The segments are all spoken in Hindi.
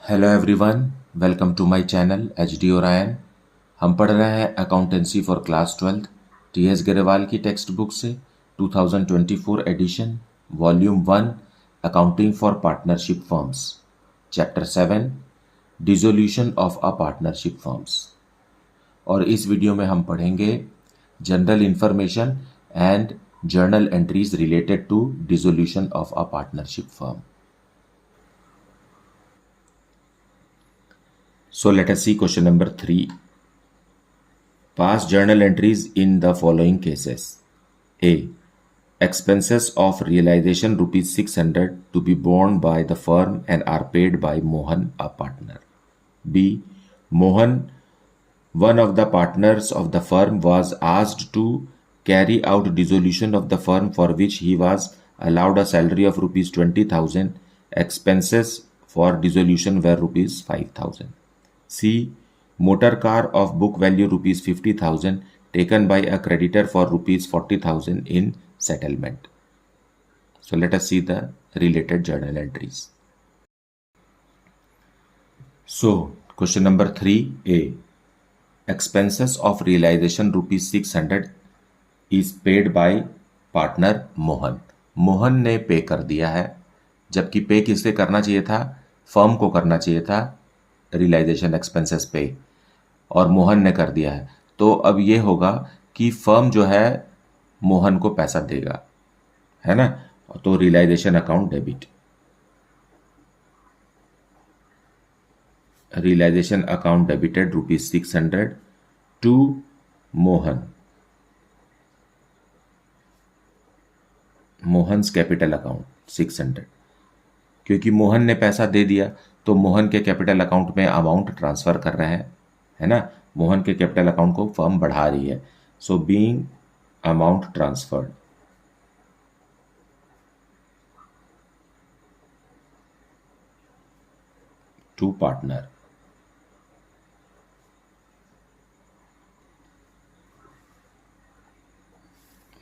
Hello everyone, welcome to my channel H D Orion. हम पढ़ रहे हैं accountancy for class 12 T S Grewal की टेक्स्ट बुक से 2024 edition volume 1 accounting for partnership firms, chapter 7 dissolution of a partnership firms. और इस वीडियो में हम पढ़ेंगे general information and journal entries related to dissolution of a partnership firm. So let us see question number 3. Pass journal entries in the following cases. A. Expenses of realization rupees 600 to be borne by the firm and are paid by Mohan, a partner. B. Mohan, one of the partners of the firm, was asked to carry out dissolution of the firm for which he was allowed a salary of rupees 20,000. Expenses for dissolution were rupees 5,000. C. Motor car of book value rupees 50,000 taken by a creditor for rupees 40,000 in settlement. So let us see the related journal entries. So question number 3A. Expenses of realization rupees 600 is paid by partner Mohan. Mohan ने पे कर दिया है, जबकि पे किससे करना चाहिए था? फर्म को करना चाहिए था रियलाइजेशन एक्सपेंसेस पे, और मोहन ने कर दिया है। तो अब ये होगा कि फर्म जो है मोहन को पैसा देगा, है ना। तो realization account debit, realization account debited rupees 600 to Mohan, Mohan's capital account 600। क्योंकि मोहन ने पैसा दे दिया तो मोहन के कैपिटल अकाउंट में अमाउंट ट्रांसफर कर रहे हैं, है ना। मोहन के कैपिटल अकाउंट को फर्म बढ़ा रही है। So being amount transferred to partner.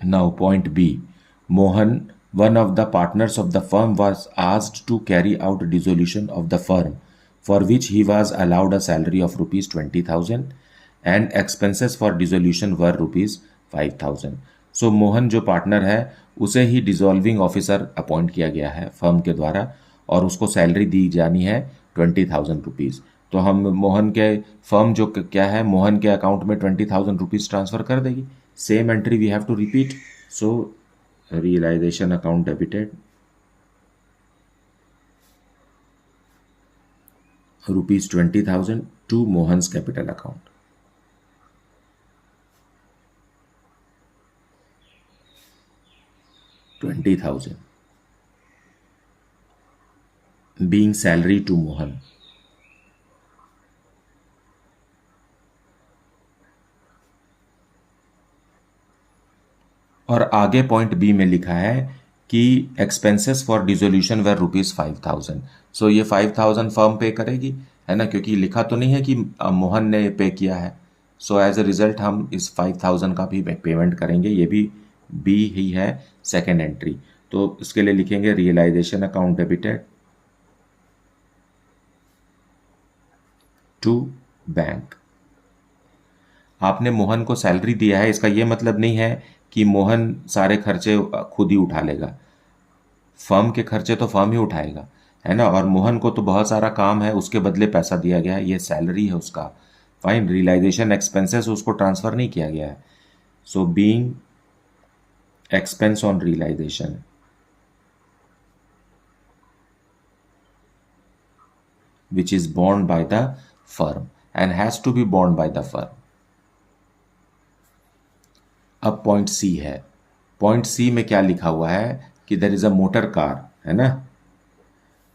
Now point B, Mohan, one of the partners of the firm, was asked to carry out dissolution of the firm for which he was allowed a salary of rupees 20,000 and expenses for dissolution were rupees 5,000. So Mohan जो पार्टनर है उसे ही डिसॉल्विंग ऑफिसर अपॉइंट किया गया है फर्म के द्वारा, और उसको सैलरी दी जानी है 20,000 रुपीज़। तो हम मोहन के फर्म जो क्या है मोहन के अकाउंट में 20,000 रुपीज़ ट्रांसफ़र कर देगी। Same entry we have to repeat. So realization account debited rupees 20,000 to Mohan's capital account. $20,000 being salary to Mohan. और आगे पॉइंट बी में लिखा है कि expenses for dissolution were rupees 5,000। सो ये 5,000 फर्म पे करेगी, है ना, क्योंकि लिखा तो नहीं है कि मोहन ने पे किया है। सो एज ए रिजल्ट हम इस 5,000 का भी पेमेंट करेंगे। ये भी बी ही है सेकेंड एंट्री। तो इसके लिए लिखेंगे realization account debited to bank. आपने मोहन को सैलरी दिया है, इसका ये मतलब नहीं है कि मोहन सारे खर्चे खुद ही उठा लेगा। फर्म के खर्चे तो फर्म ही उठाएगा, है ना। और मोहन को तो बहुत सारा काम है, उसके बदले पैसा दिया गया है, ये सैलरी है उसका। फाइन, रियलाइजेशन एक्सपेंसेस उसको ट्रांसफर नहीं किया गया है। So being expense on realization which is borne by the firm and has to be borne by the firm. अब पॉइंट सी है। पॉइंट सी में क्या लिखा हुआ है कि there is a motor car, है ना,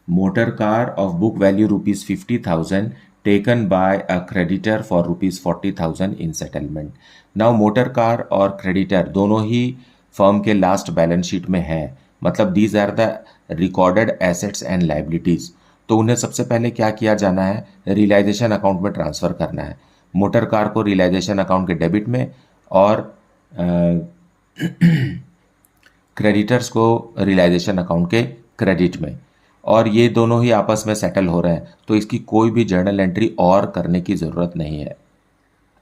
motor car of book value rupees 50,000 taken by a creditor for rupees 40,000 in settlement. Now motor car और क्रेडिटर दोनों ही फर्म के लास्ट बैलेंस शीट में है, मतलब these are the recorded assets and liabilities. तो उन्हें सबसे पहले क्या किया जाना है, रियलाइजेशन अकाउंट में ट्रांसफर करना है। मोटर कार को रियलाइजेशन अकाउंट के डेबिट में और क्रेडिटर्स को रियलाइजेशन अकाउंट के क्रेडिट में। और ये दोनों ही आपस में सेटल हो रहे हैं, तो इसकी कोई भी जर्नल एंट्री और करने की ज़रूरत नहीं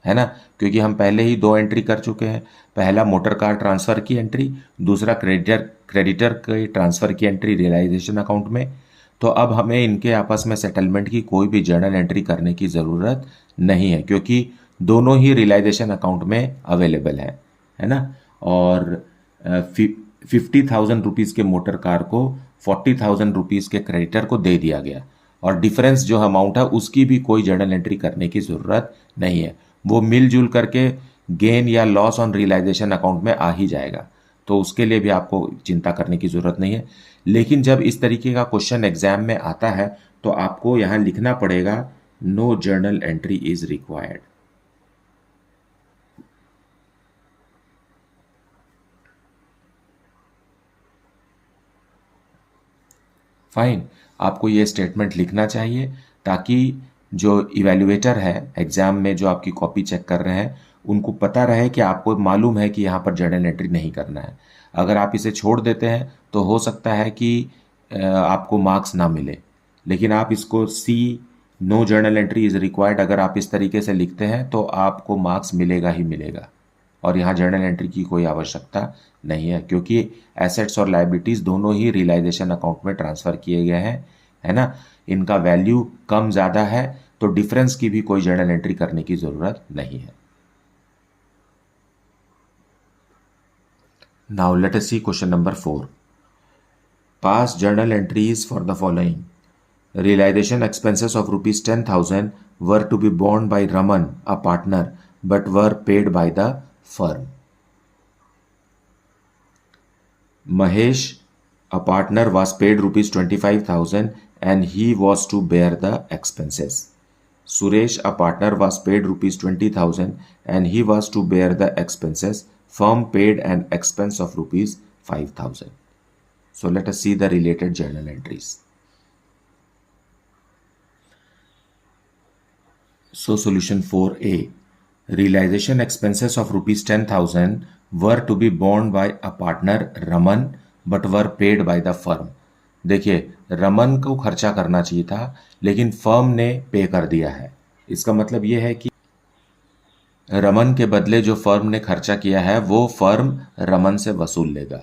है ना, क्योंकि हम पहले ही दो एंट्री कर चुके हैं। पहला मोटर कार ट्रांसफ़र की एंट्री, दूसरा क्रेडिटर के ट्रांसफ़र की एंट्री रियलाइजेशन अकाउंट में। तो अब हमें इनके आपस में सेटलमेंट की कोई भी जर्नल एंट्री करने की ज़रूरत नहीं है, क्योंकि दोनों ही रियलाइजेशन अकाउंट में अवेलेबल है ना। और 50,000 रुपीज़ के मोटर कार को 40,000 रुपीज़ के क्रेडिटर को दे दिया गया, और डिफरेंस जो अमाउंट है उसकी भी कोई जर्नल एंट्री करने की ज़रूरत नहीं है, वो मिलजुल करके गेन या लॉस ऑन रियलाइजेशन अकाउंट में आ ही जाएगा, तो उसके लिए भी आपको चिंता करने की ज़रूरत नहीं है। लेकिन जब इस तरीके का क्वेश्चन एग्जाम में आता है तो आपको यहाँ लिखना पड़ेगा no journal entry is required. Fine, आपको ये स्टेटमेंट लिखना चाहिए ताकि जो इवैल्यूएटर है एग्जाम में जो आपकी कॉपी चेक कर रहे हैं उनको पता रहे कि आपको मालूम है कि यहाँ पर जर्नल एंट्री नहीं करना है। अगर आप इसे छोड़ देते हैं तो हो सकता है कि आपको मार्क्स ना मिले, लेकिन आप इसको see no journal entry is required अगर आप इस तरीके से लिखते हैं तो आपको मार्क्स मिलेगा ही मिलेगा, और यहाँ जर्नल एंट्री की कोई आवश्यकता नहीं है, क्योंकि एसेट्स और लायबिलिटीज़ दोनों ही रियलाइजेशन अकाउंट में ट्रांसफ़र किए गए हैं, है ना। इनका वैल्यू कम ज़्यादा है तो डिफरेंस की भी कोई जर्नल एंट्री करने की ज़रूरत नहीं है। Now let us see question number 4। Pass journal entries for the following. Realization expenses of rupees 10,000 were to be borne by Raman, a partner, but were paid by the firm. Mahesh, a partner, was paid rupees 25,000 and he was to bear the expenses. Suresh, a partner, was paid rupees 20,000 and he was to bear the expenses. Firm paid an expense of rupees 5,000. So let us see the related journal entries. So solution 4A, realization expenses of rupees 10,000 were to be borne by a partner Raman but were paid by the firm. देखिए, रमन को खर्चा करना चाहिए था लेकिन फर्म ने पे कर दिया है। इसका मतलब ये है कि रमन के बदले जो फर्म ने खर्चा किया है वो फर्म रमन से वसूल लेगा,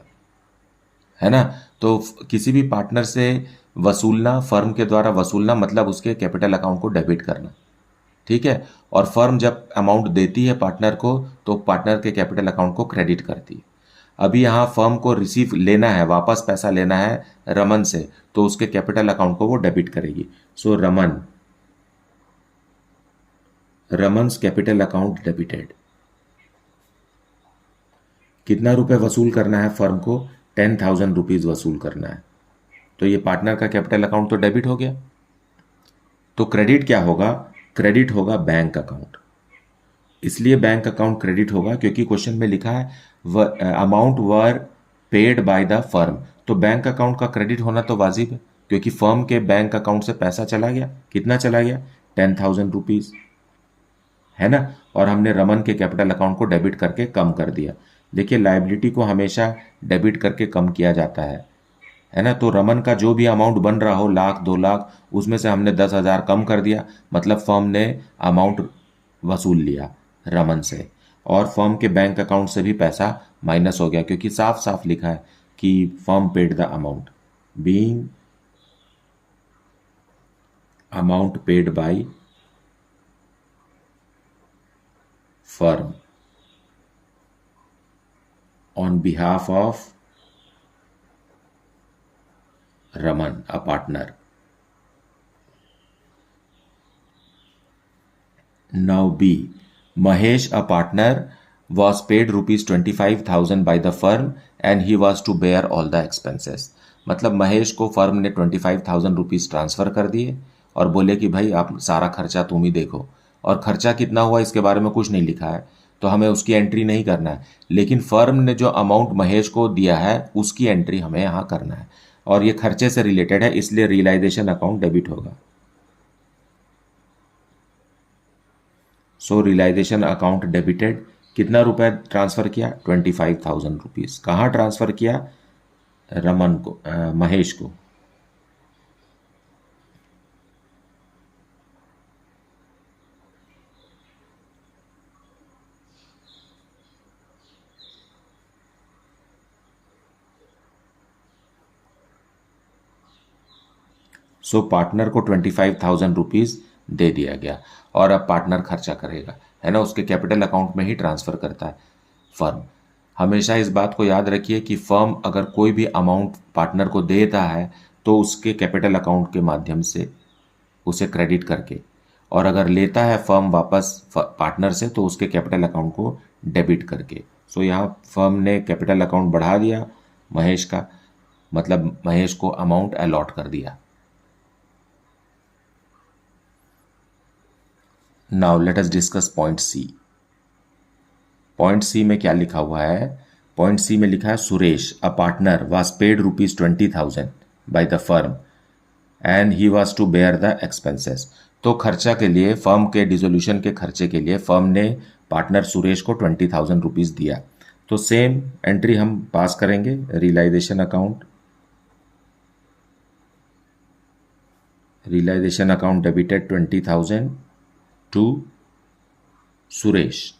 है ना। तो किसी भी पार्टनर से वसूलना, फर्म के द्वारा वसूलना मतलब उसके कैपिटल अकाउंट को डेबिट करना, ठीक है। और फर्म जब अमाउंट देती है पार्टनर को तो पार्टनर के कैपिटल अकाउंट को क्रेडिट करती है। अभी यहाँ फर्म को रिसीव लेना है, वापस पैसा लेना है रमन से, तो उसके कैपिटल अकाउंट को वो डेबिट करेगी। सो रमन्स कैपिटल अकाउंट डेबिटेड। कितना रुपए वसूल करना है फर्म को? 10,000 रुपीज वसूल करना है, तो ये पार्टनर का कैपिटल अकाउंट तो डेबिट हो गया। तो क्रेडिट क्या होगा? क्रेडिट होगा बैंक अकाउंट। इसलिए बैंक अकाउंट क्रेडिट होगा क्योंकि क्वेश्चन में लिखा है amount were paid by the firm, तो बैंक अकाउंट का क्रेडिट होना तो वाजिब है क्योंकि फर्म के बैंक अकाउंट से पैसा चला गया। कितना चला गया? 10,000 रुपीज, है ना। और हमने रमन के कैपिटल अकाउंट को डेबिट करके कम कर दिया। देखिए, लायबिलिटी को हमेशा डेबिट करके कम किया जाता है ना। तो रमन का जो भी अमाउंट बन रहा हो, 1,00,000 2,00,000, उसमें से हमने 10,000 कम कर दिया, मतलब फर्म ने अमाउंट वसूल लिया रमन से, और फर्म के बैंक अकाउंट से भी पैसा माइनस हो गया क्योंकि साफ साफ लिखा है कि firm paid the amount, being amount paid by firm on behalf of Raman, a partner. Now B. Mahesh, a partner, was paid rupees 25,000 by the firm and he was to bear all the expenses. मतलब महेश को फर्म ने 25,000 रुपीज़ ट्रांसफ़र कर दिए और बोले कि भाई आप सारा खर्चा तुम ही देखो, और खर्चा कितना हुआ इसके बारे में कुछ नहीं लिखा है तो हमें उसकी एंट्री नहीं करना है, लेकिन फर्म ने जो अमाउंट महेश को दिया है उसकी एंट्री हमें यहाँ करना है, और ये खर्चे से रिलेटेड है इसलिए रियलाइजेशन अकाउंट डेबिट होगा। सो रियलाइजेशन अकाउंट डेबिटेड। कितना रुपए ट्रांसफर किया? 25,000 रुपीज। कहाँ ट्रांसफर किया? रमन को, महेश को। सो पार्टनर को 25,000 रुपीज़ दे दिया गया और अब पार्टनर खर्चा करेगा, है ना, उसके कैपिटल अकाउंट में ही ट्रांसफ़र करता है फर्म। हमेशा इस बात को याद रखिए कि फर्म अगर कोई भी अमाउंट पार्टनर को देता है तो उसके कैपिटल अकाउंट के माध्यम से उसे क्रेडिट करके, और अगर लेता है फर्म वापस पार्टनर से तो उसके कैपिटल अकाउंट को डेबिट करके। सो यहाँ फर्म ने कैपिटल अकाउंट बढ़ा दिया महेश का, मतलब महेश को अमाउंट अलॉट कर दिया। Now let us discuss point C. Point C में क्या लिखा हुआ है? पॉइंट सी में लिखा है Suresh a partner was paid ₹20,000 by the firm and he was to bear the expenses. तो खर्चा के लिए, फर्म के डिसोल्यूशन के खर्चे के लिए फर्म ने पार्टनर सुरेश को 20,000 रुपीज़ दिया। तो सेम एंट्री हम पास करेंगे, realization account. Realization account debited 20,000 to Suresh.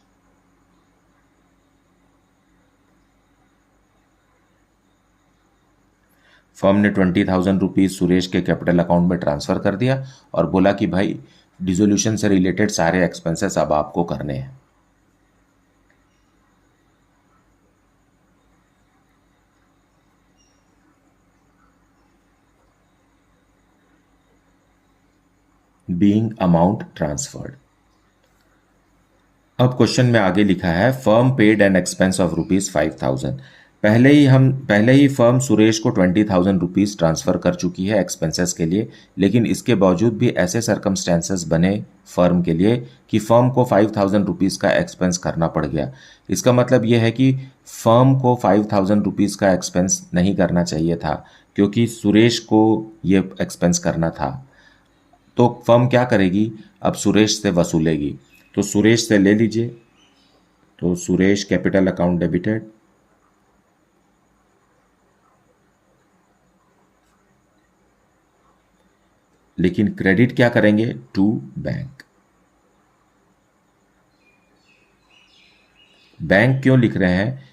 Firm ने 20,000 रुपीज़ सुरेश के कैपिटल अकाउंट में ट्रांसफ़र कर दिया और बोला कि भाई डिसोल्यूशन से रिलेटेड सारे एक्सपेंसेस अब आपको करने हैं। Being amount transferred. अब क्वेश्चन में आगे लिखा है firm paid an expense of ₹5,000। पहले ही फर्म सुरेश को 20,000 रुपीज़ ट्रांसफ़र कर चुकी है एक्सपेंसेस के लिए, लेकिन इसके बावजूद भी ऐसे सर्कमस्टेंसेस बने फर्म के लिए कि फर्म को 5,000 रुपीज़ का एक्सपेंस करना पड़ गया। इसका मतलब यह है कि फर्म को 5,000 रुपीज़ का एक्सपेंस नहीं करना चाहिए था, क्योंकि सुरेश को ये एक्सपेंस करना था। तो फर्म क्या करेगी? अब सुरेश से वसूलेगी। तो सुरेश से ले लीजिए। तो सुरेश कैपिटल अकाउंट डेबिटेड, लेकिन क्रेडिट क्या करेंगे? To bank. बैंक क्यों लिख रहे हैं?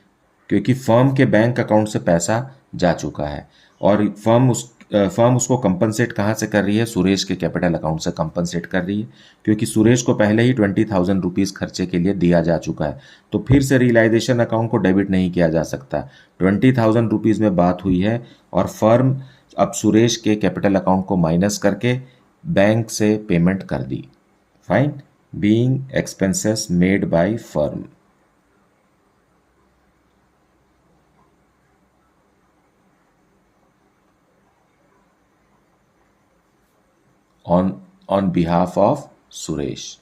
क्योंकि फर्म के बैंक अकाउंट से पैसा जा चुका है और फर्म उसको कंपनसेट कहाँ से कर रही है? सुरेश के कैपिटल अकाउंट से कंपनसेट कर रही है, क्योंकि सुरेश को पहले ही 20,000 रुपीज़ खर्चे के लिए दिया जा चुका है। तो फिर से रियलाइजेशन अकाउंट को डेबिट नहीं किया जा सकता। 20,000 रुपीज़ में बात हुई है और फर्म अब सुरेश के कैपिटल अकाउंट को माइनस करके बैंक से पेमेंट कर दी। Fine. Being expenses made by firm. on behalf of Suresh.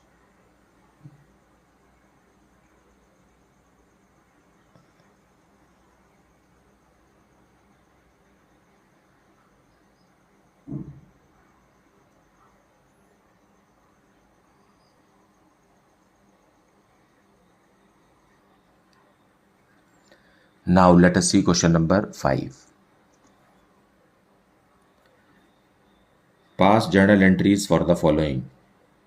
Now let us see question number 5. Past journal entries for the following.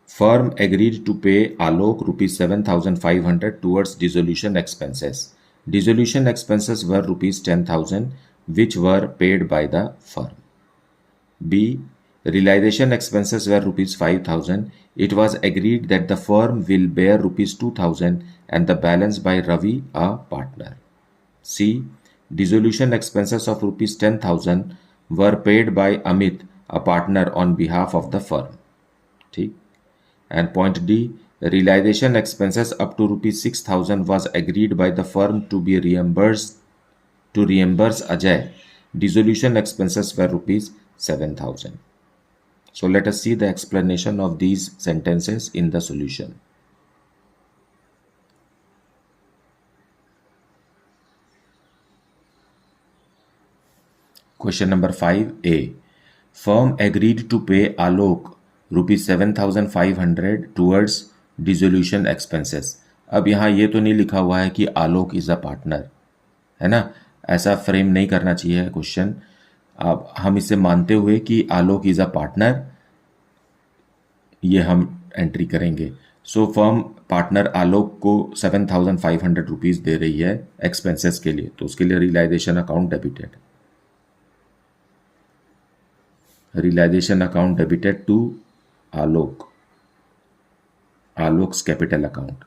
Firm agreed to pay Alok ₹7,500 towards dissolution expenses. Dissolution expenses were ₹10,000, which were paid by the firm. B. Realization expenses were ₹5,000. It was agreed that the firm will bear ₹2,000 and the balance by Ravi, a partner. C. Dissolution expenses of ₹10,000 were paid by Amit, a partner, on behalf of the firm. ठीक. And point D. Realization expenses up to ₹6,000 was agreed by the firm to be reimbursed to reimburse Ajay. Dissolution expenses were ₹7,000. So let us see the explanation of these sentences in the solution. Question number 5A. Firm agreed to pay Alok ₹7,500 towards dissolution expenses. अब यहाँ ये तो नहीं लिखा हुआ है कि आलोक इज अ पार्टनर, है ना, ऐसा फ्रेम नहीं करना चाहिए क्वेश्चन। अब हम इसे मानते हुए कि आलोक इज अ पार्टनर, ये हम एंट्री करेंगे। सो फर्म पार्टनर आलोक को 7,500 रुपीज़ दे रही है एक्सपेंसेस के लिए, तो उसके लिए realization account debited. Realization account debited to Alok's capital account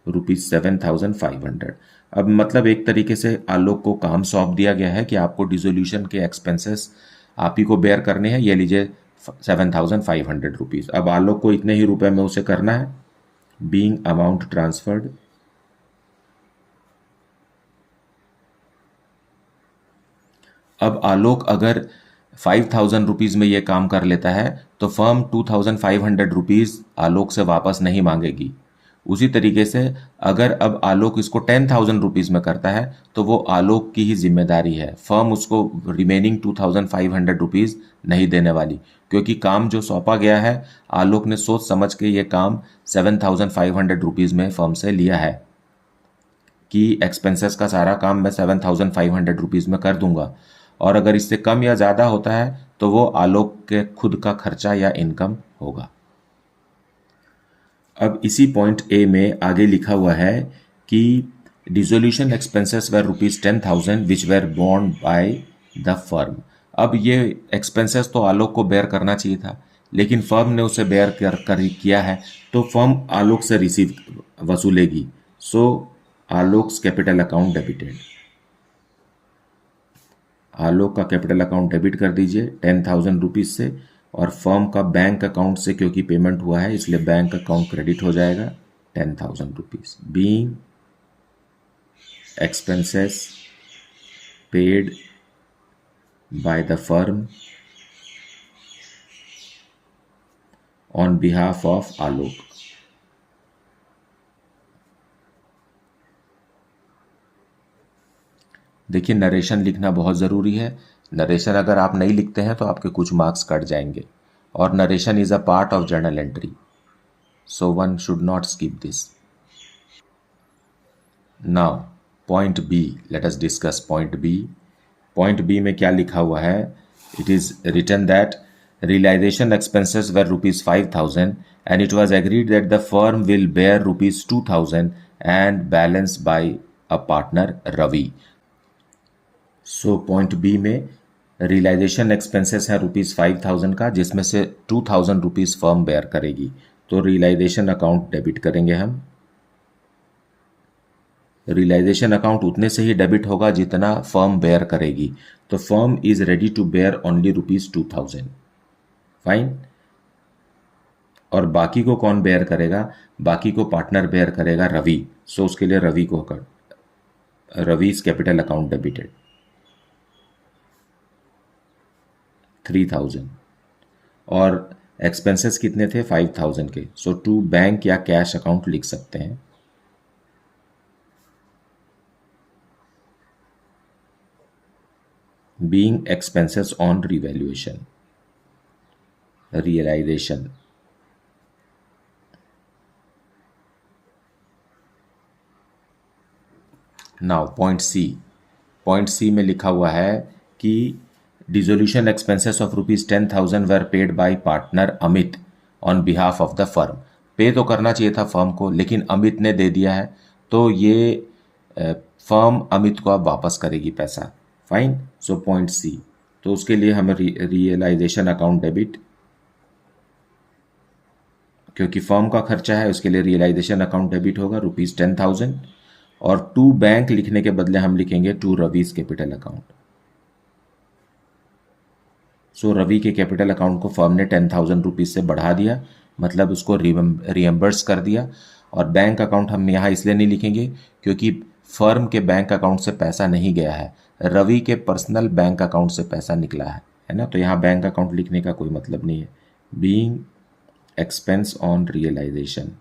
₹7,500। अब मतलब एक तरीके से आलोक को काम सौंप दिया गया है कि आपको डिसोल्यूशन के एक्सपेंसेस आप ही को बेयर करने हैं, ये लीजिए ₹7,500। अब आलोक को इतने ही रुपए में उसे करना है। बीइंग अमाउंट ट्रांसफर्ड अब आलोक अगर ₹5,000 में ये काम कर लेता है तो फर्म ₹2,500 आलोक से वापस नहीं मांगेगी। उसी तरीके से अगर अब आलोक इसको ₹10,000 में करता है तो वो आलोक की ही जिम्मेदारी है, फर्म उसको रिमेनिंग ₹2,500 नहीं देने वाली, क्योंकि काम जो सौंपा गया है आलोक ने सोच समझ के ये काम ₹7,500 में फर्म से लिया है कि एक्सपेंसेस का सारा काम मैं ₹7,500 में कर दूंगा, और अगर इससे कम या ज़्यादा होता है तो वो आलोक के खुद का खर्चा या इनकम होगा। अब इसी पॉइंट ए में आगे लिखा हुआ है कि dissolution expenses were ₹10,000 which were borne by the firm. अब ये एक्सपेंसेस तो आलोक को बेयर करना चाहिए था, लेकिन फर्म ने उसे बेयर कर किया है तो फर्म आलोक से रिसीव वसूलेगी। सो आलोक्स कैपिटल अकाउंट डेबिटेड, आलोक का कैपिटल अकाउंट डेबिट कर दीजिए ₹10,000 से, और फर्म का बैंक अकाउंट से क्योंकि पेमेंट हुआ है इसलिए बैंक अकाउंट क्रेडिट हो जाएगा ₹10,000। Being expenses paid by the firm on behalf of Alok. देखिए नरेशन लिखना बहुत ज़रूरी है। नरेशन अगर आप नहीं लिखते हैं तो आपके कुछ मार्क्स कट जाएंगे, और narration is a part of journal entry, so one should not skip this. Now point B, let us discuss point B. Point B में क्या लिखा हुआ है? It is written that realization expenses were ₹5,000 and it was agreed that the firm will bear ₹2,000 and balance by a partner Ravi। So point B में रियलाइजेशन एक्सपेंसेस है ₹5,000 का, जिसमें से ₹2,000 फर्म बेयर करेगी, तो रियलाइजेशन अकाउंट डेबिट करेंगे हम। रियलाइजेशन अकाउंट उतने से ही डेबिट होगा जितना फर्म बेयर करेगी, तो firm is ready to bear only ₹2,000। Fine. और बाकी को कौन बेयर करेगा? बाकी को पार्टनर बेयर करेगा रवि, सो उसके लिए रवि को कर, रवीज कैपिटल अकाउंट डेबिटेड 3,000, और एक्सपेंसेस कितने थे? 5,000 के, सो टू बैंक या कैश अकाउंट लिख सकते हैं। Being expenses on revaluation, realization. Now point C, point C में लिखा हुआ है कि dissolution expenses of ₹10,000 were paid by partner Amit on behalf of the firm. Pay तो करना चाहिए था फर्म को, लेकिन अमित ने दे दिया है, तो ये फर्म अमित को अब वापस करेगी पैसा। फाइन। सो पॉइंट सी, तो उसके लिए हमें रियलाइजेशन अकाउंट डेबिट, क्योंकि फर्म का खर्चा है उसके लिए रियलाइजेशन अकाउंट डेबिट होगा ₹10,000, और टू बैंक लिखने के बदले हम लिखेंगे टू रवीज कैपिटल अकाउंट। सो रवि के कैपिटल अकाउंट को फर्म ने ₹10,000 से बढ़ा दिया, मतलब उसको रिएम्बर्स कर दिया। और बैंक अकाउंट हम यहाँ इसलिए नहीं लिखेंगे क्योंकि फर्म के बैंक अकाउंट से पैसा नहीं गया है, रवि के पर्सनल बैंक अकाउंट से पैसा निकला है ना, तो यहाँ बैंक अकाउंट लिखने का कोई मतलब नहीं है। Being expense on realization,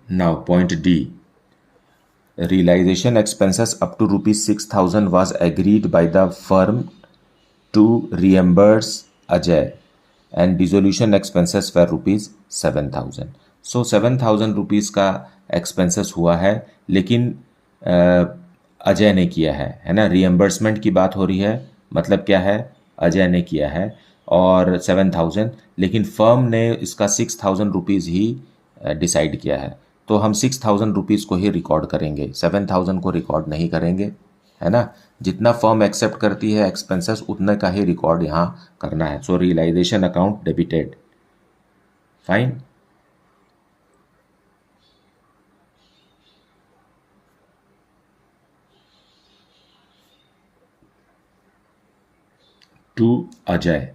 now point D, realization expenses up to ₹6,000 was agreed by the firm to reimburse Ajay and dissolution expenses were ₹7,000। सो ₹7,000 का एक्सपेंसेस हुआ है, लेकिन अजय ने किया है ना, रीएम्बर्समेंट की बात हो रही है, मतलब क्या है? अजय ने किया है और 7,000, लेकिन फर्म ने इसका ₹6,000 ही डिसाइड किया है। तो हम 6,000 रुपीज़ को ही रिकॉर्ड करेंगे, 7,000 को रिकॉर्ड नहीं करेंगे, है ना। जितना फर्म एक्सेप्ट करती है एक्सपेंसेस उतने का ही रिकॉर्ड यहाँ करना है। So realisation account debited, fine. To Ajay,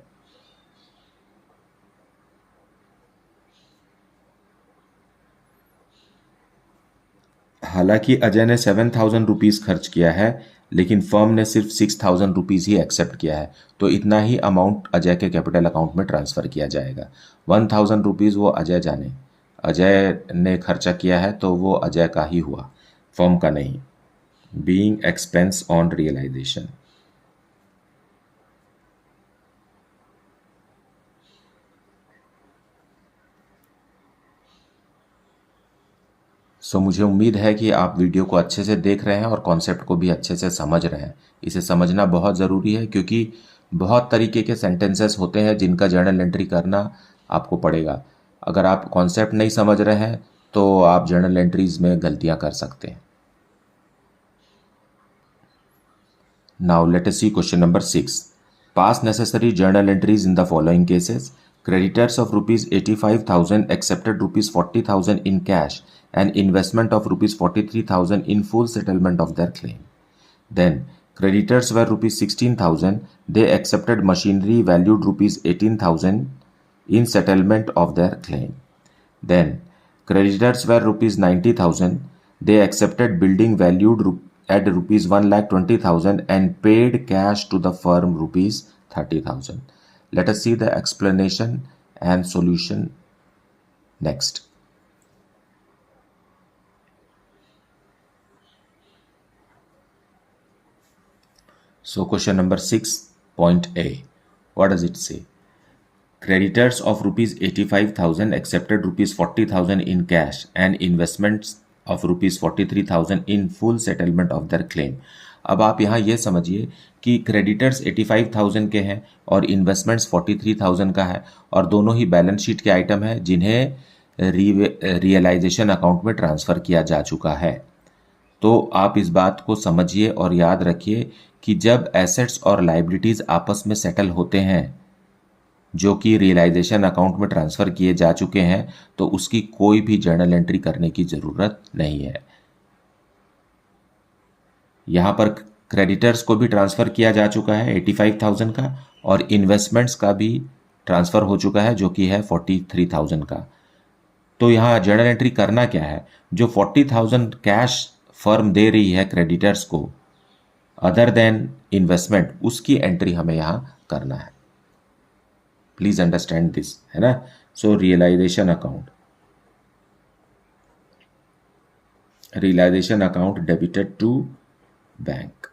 हालांकि अजय ने 7,000 रुपीज़ खर्च किया है, लेकिन फर्म ने सिर्फ 6,000 रुपीज़ ही एक्सेप्ट किया है, तो इतना ही अमाउंट अजय के कैपिटल अकाउंट में ट्रांसफ़र किया जाएगा। 1,000 रुपीज़ वो अजय जाने, अजय ने खर्चा किया है तो वो अजय का ही हुआ, फर्म का नहीं। Being expense on realisation. So मुझे उम्मीद है कि आप वीडियो को अच्छे से देख रहे हैं और कॉन्सेप्ट को भी अच्छे से समझ रहे हैं। इसे समझना बहुत ज़रूरी है क्योंकि बहुत तरीके के सेंटेंसेस होते हैं जिनका जर्नल एंट्री करना आपको पड़ेगा। अगर आप कॉन्सेप्ट नहीं समझ रहे हैं तो आप जर्नल एंट्रीज में गलतियां कर सकते हैं। Now let us see question number 6। Pass necessary journal entries in the following cases. Creditors of rupees 85,000 accepted rupees 40,000 in cash and investment of rupees 43,000 in full settlement of their claim. Then, creditors were rupees 16,000. They accepted machinery valued rupees 18,000 in settlement of their claim. Then, creditors were rupees 90,000. They accepted building valued at rupees 1,20,000 and paid cash to the firm rupees 30,000. Let us see the explanation and solution next. So question number 6.a. What does it say? Creditors of rupees 85,000 accepted rupees 40,000 in cash and investments of rupees 43,000 in full settlement of their claim. अब आप यहाँ ये समझिए कि क्रेडिटर्स 85,000 के हैं और इन्वेस्टमेंट्स 43,000 का है और दोनों ही बैलेंस शीट के आइटम है जिन्हें रियलाइजेशन अकाउंट में ट्रांसफ़र किया जा चुका है। तो आप इस बात को समझिए और याद रखिए कि जब एसेट्स और लाइबिलिटीज़ आपस में सेटल होते हैं जो कि रियलाइजेशन अकाउंट में ट्रांसफ़र किए जा चुके हैं तो उसकी कोई भी जर्नल एंट्री करने की ज़रूरत नहीं है। यहाँ पर क्रेडिटर्स को भी ट्रांसफ़र किया जा चुका है 85,000 का और इन्वेस्टमेंट्स का भी ट्रांसफ़र हो चुका है जो कि है 43,000 का। तो यहाँ जर्नल एंट्री करना क्या है? जो 40,000 कैश फर्म दे रही है क्रेडिटर्स को अदर देन इन्वेस्टमेंट, उसकी एंट्री हमें यहाँ करना है। प्लीज अंडरस्टैंड दिस, है ना। So realisation account debited to bank,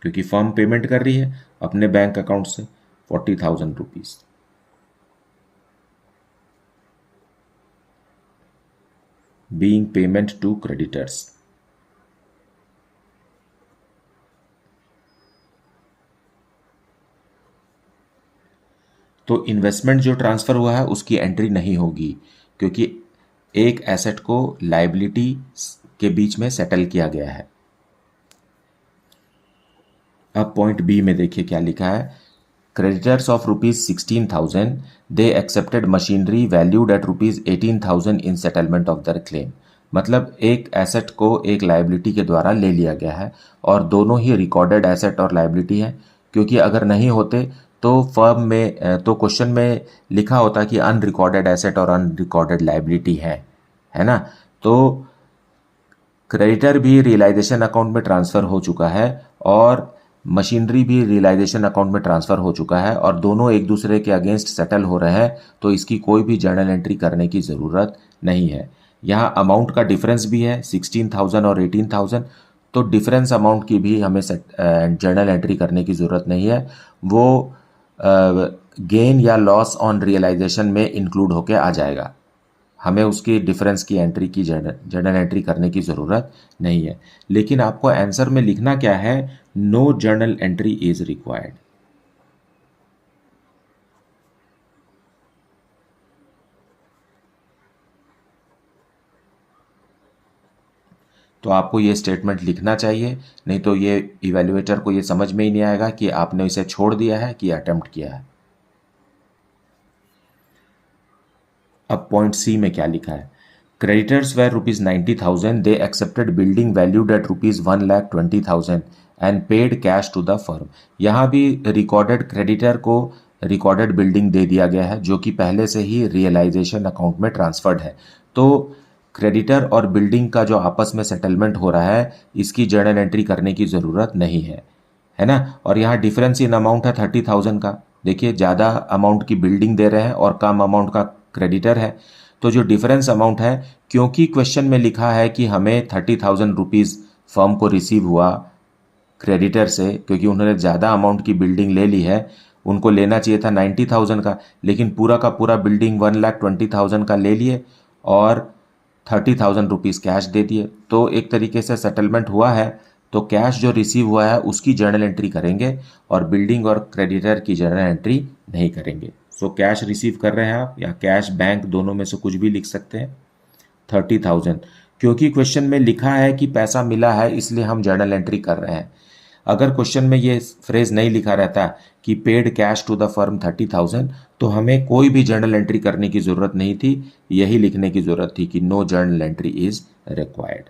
क्योंकि फर्म पेमेंट कर रही है अपने बैंक अकाउंट से 40,000 rupees. Being payment to creditors. तो इन्वेस्टमेंट जो ट्रांसफ़र हुआ है उसकी एंट्री नहीं होगी क्योंकि एक एसेट को लायबिलिटी के बीच में सेटल किया गया है। अब पॉइंट बी में देखिए क्या लिखा है। Creditors of rupees 16,000 they accepted machinery valued at rupees 18,000 in settlement of their claim. मतलब एक एसेट को एक लायबिलिटी के द्वारा ले लिया गया है और दोनों ही रिकॉर्डेड एसेट और लायबिलिटी है, क्योंकि अगर नहीं होते तो फर्म में तो क्वेश्चन में लिखा होता कि अनरिकॉर्डेड एसेट और अनरिकॉर्डेड लायबिलिटी है ना। तो क्रेडिटर भी रियलाइजेशन अकाउंट में ट्रांसफ़र हो चुका है और मशीनरी भी रियलाइजेशन अकाउंट में ट्रांसफ़र हो चुका है और दोनों एक दूसरे के अगेंस्ट सेटल हो रहे हैं, तो इसकी कोई भी जर्नल एंट्री करने की ज़रूरत नहीं है। यहाँ अमाउंट का डिफरेंस भी है 16,000 और 18,000, तो डिफरेंस अमाउंट की भी हमें जर्नल एंट्री करने की ज़रूरत नहीं है। वो गेन या लॉस ऑन रियलाइजेशन में इंक्लूड होके आ जाएगा, हमें उसकी डिफरेंस की एंट्री की जर्नल एंट्री करने की ज़रूरत नहीं है। लेकिन आपको आंसर में लिखना क्या है? No journal entry is required. तो आपको ये स्टेटमेंट लिखना चाहिए, नहीं तो ये इवैल्यूएटर को ये समझ में ही नहीं आएगा कि आपने इसे छोड़ दिया है कि अटेम्प्ट किया है। अब पॉइंट सी में क्या लिखा है, creditors were ₹90,000, they accepted building valued at ₹1,20,000 and paid cash to the firm. यहाँ भी रिकॉर्डेड क्रेडिटर को रिकॉर्डेड बिल्डिंग दे दिया गया है जो कि पहले से ही रियलाइजेशन अकाउंट में ट्रांसफर्ड है। तो क्रेडिटर और बिल्डिंग का जो आपस में सेटलमेंट हो रहा है इसकी जर्नल एंट्री करने की ज़रूरत नहीं है ना। और यहाँ डिफरेंस इन अमाउंट है 30,000 का। देखिए ज़्यादा अमाउंट की बिल्डिंग दे रहे हैं और कम अमाउंट का क्रेडिटर है, तो जो डिफरेंस अमाउंट है, क्योंकि क्वेश्चन में लिखा है कि हमें 30,000 रुपीज़ फर्म को रिसीव हुआ क्रेडिटर से, क्योंकि उन्होंने ज़्यादा अमाउंट की बिल्डिंग ले ली है, उनको लेना चाहिए था 90,000 का, लेकिन पूरा का पूरा बिल्डिंग 1,20,000 का ले लिए और 30,000 रुपीज़ कैश दे दिए। तो एक तरीके से सेटलमेंट हुआ है, तो कैश जो रिसीव हुआ है उसकी जर्नल एंट्री करेंगे और बिल्डिंग और क्रेडिटर की जर्नल एंट्री नहीं करेंगे। सो कैश रिसीव कर रहे हैं आप या कैश बैंक, दोनों में से कुछ भी लिख सकते हैं। 30,000, क्योंकि क्वेश्चन में लिखा है कि पैसा मिला है इसलिए हम जर्नल एंट्री कर रहे हैं। अगर क्वेश्चन में ये फ्रेज नहीं लिखा रहता कि paid cash to the firm 30,000, तो हमें कोई भी जर्नल एंट्री करने की ज़रूरत नहीं थी, यही लिखने की ज़रूरत थी कि no journal entry is required.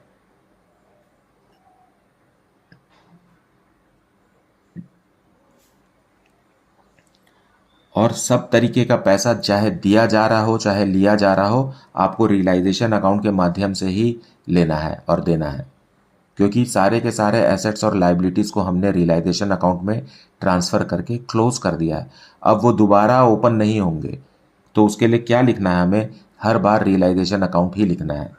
और सब तरीके का पैसा चाहे दिया जा रहा हो चाहे लिया जा रहा हो, आपको रियलाइजेशन अकाउंट के माध्यम से ही लेना है और देना है, क्योंकि सारे के सारे एसेट्स और लाइबिलिटीज़ को हमने रियलाइजेशन अकाउंट में ट्रांसफ़र करके क्लोज कर दिया है। अब वो दोबारा ओपन नहीं होंगे, तो उसके लिए क्या लिखना है, हमें हर बार रियलाइजेशन अकाउंट ही लिखना है।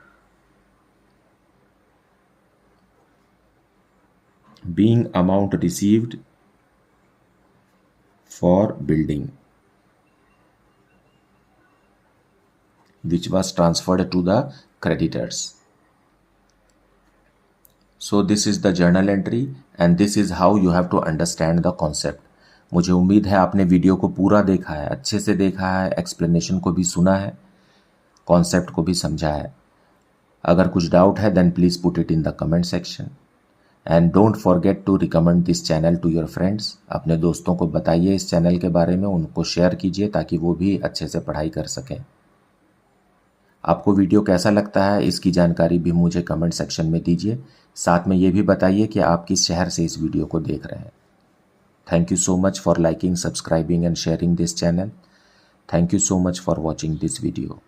Being amount received for building which was transferred to the creditors. So this is the journal entry and this is how you have to understand the concept. मुझे उम्मीद है आपने वीडियो को पूरा देखा है, अच्छे से देखा है, एक्सप्लेनेशन को भी सुना है, कॉन्सेप्ट को भी समझा है। अगर कुछ डाउट है then please put it in the comment section and don't forget to recommend this channel to your friends. अपने दोस्तों को बताइए इस चैनल के बारे में, उनको शेयर कीजिए ताकि वो भी अच्छे से पढ़ाई कर सकें। आपको वीडियो कैसा लगता है इसकी जानकारी भी मुझे कमेंट सेक्शन में दीजिए। साथ में ये भी बताइए कि आप किस शहर से इस वीडियो को देख रहे हैं। Thank you so much for liking, subscribing and sharing this channel. Thank you so much for watching this video.